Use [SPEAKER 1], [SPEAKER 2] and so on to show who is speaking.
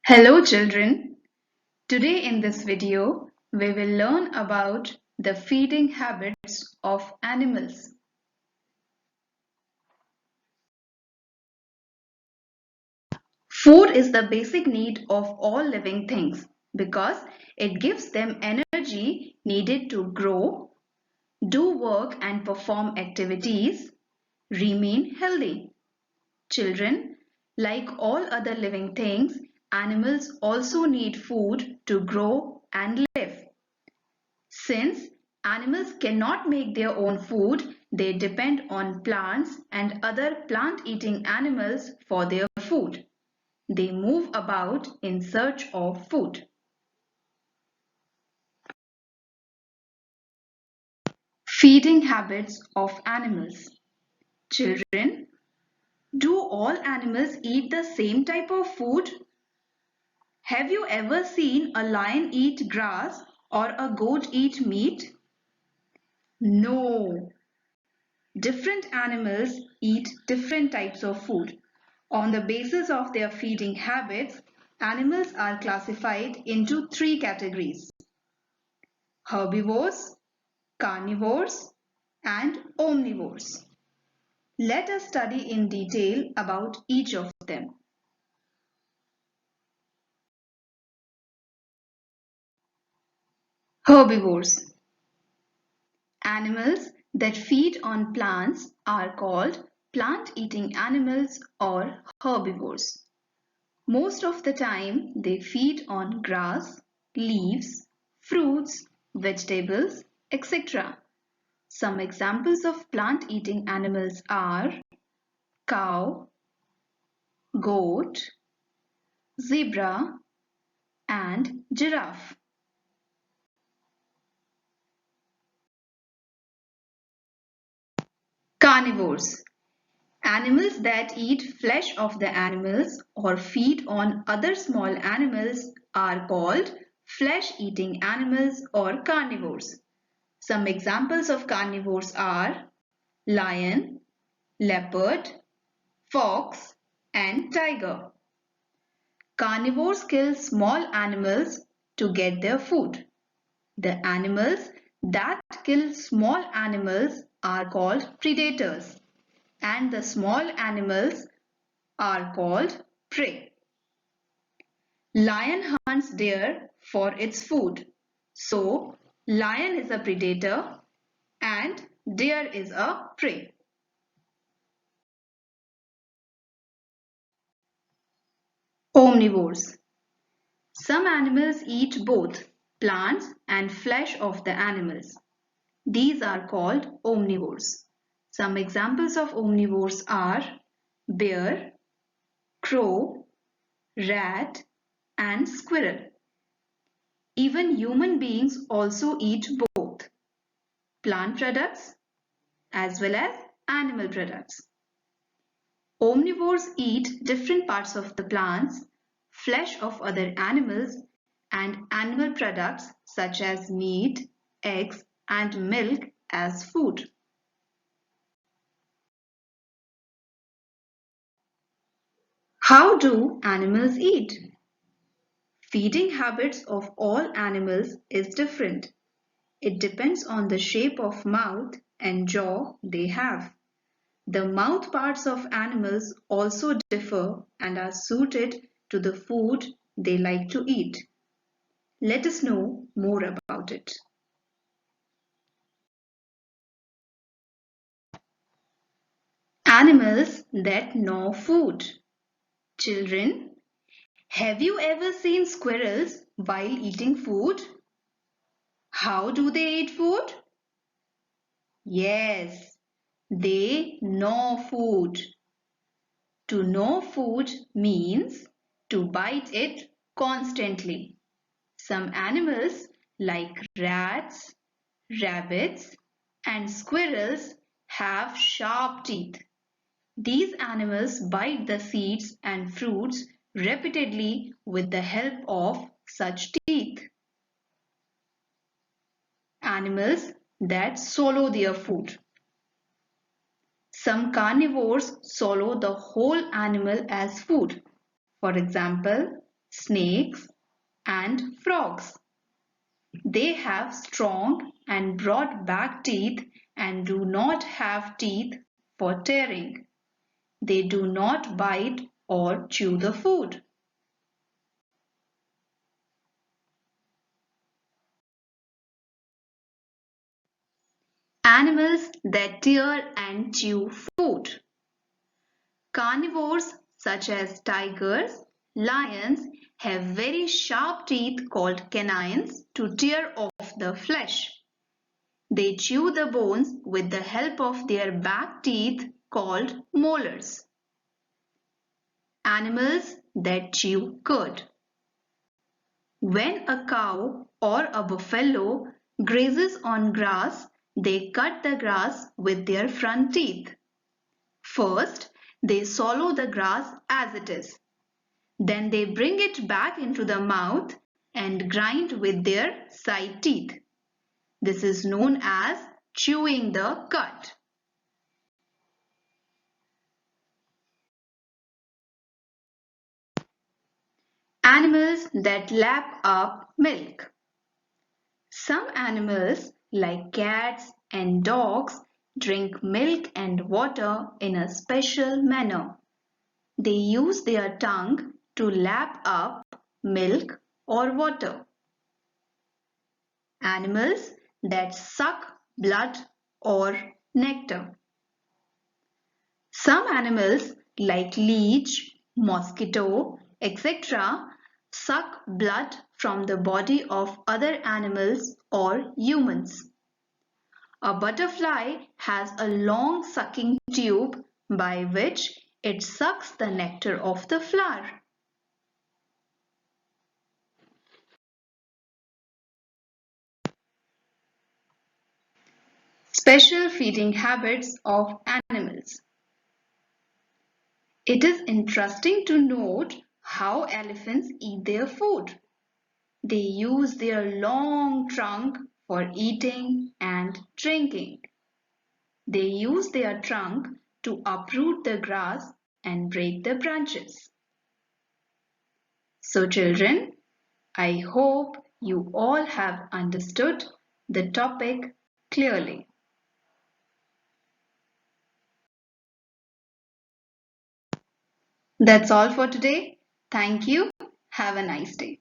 [SPEAKER 1] Hello children, today in this video we will learn about the feeding habits of animals. Food is the basic need of all living things because it gives them energy needed to grow, do work and perform activities, remain healthy. Children, like all other living things, animals also need food to grow and live. Since animals cannot make their own food, they depend on plants and other plant-eating animals for their food. They move about in search of food. Feeding habits of animals. Children, do all animals eat the same type of food? Have you ever seen a lion eat grass or a goat eat meat? No. Different animals eat different types of food. On the basis of their feeding habits, animals are classified into three categories: herbivores, carnivores, and omnivores. Let us study in detail about each of them. Herbivores. Animals that feed on plants are called plant-eating animals or herbivores. Most of the time, they feed on grass, leaves, fruits, vegetables, etc. Some examples of plant-eating animals are cow, goat, zebra, and giraffe. Carnivores. Animals that eat flesh of the animals or feed on other small animals are called flesh-eating animals or carnivores. Some examples of carnivores are lion, leopard, fox, and tiger. Carnivores kill small animals to get their food. The animals that kill small animals are called predators, and the small animals are called prey. Lion hunts deer for its food. So, lion is a predator and deer is a prey. Omnivores. Some animals eat both plants and flesh of the animals. These are called omnivores. Some examples of omnivores are bear, crow, rat, and squirrel. Even human beings also eat both plant products as well as animal products. Omnivores eat different parts of the plants, flesh of other animals, and animal products such as meat, eggs, and milk as food. How do animals eat? Feeding habits of all animals is different. It depends on the shape of mouth and jaw they have. The mouth parts of animals also differ and are suited to the food they like to eat. Let us know more about it. Animals that gnaw food. Children, have you ever seen squirrels while eating food? How do they eat food? Yes, they gnaw food. To gnaw food means to bite it constantly. Some animals like rats, rabbits, and squirrels have sharp teeth. These animals bite the seeds and fruits repeatedly with the help of such teeth. Animals that swallow their food. Some carnivores swallow the whole animal as food. For example, snakes, and frogs. They have strong and broad back teeth and do not have teeth for tearing. They do not bite or chew the food. Animals that tear and chew food. Carnivores such as tigers, lions have very sharp teeth called canines to tear off the flesh. They chew the bones with the help of their back teeth called molars. Animals that chew cud. When a cow or a buffalo grazes on grass, they cut the grass with their front teeth. First, they swallow the grass as it is. Then they bring it back into the mouth and grind with their side teeth. This is known as chewing the cud. Animals that lap up milk. Some animals, like cats and dogs, drink milk and water in a special manner. They use their tongue to lap up milk or water. Animals that suck blood or nectar. Some animals like leech, mosquito, etc. suck blood from the body of other animals or humans. A butterfly has a long sucking tube by which it sucks the nectar of the flower. Special feeding habits of animals. It is interesting to note how elephants eat their food. They use their long trunk for eating and drinking. They use their trunk to uproot the grass and break the branches. So children, I hope you all have understood the topic clearly. That's all for today. Thank you. Have a nice day.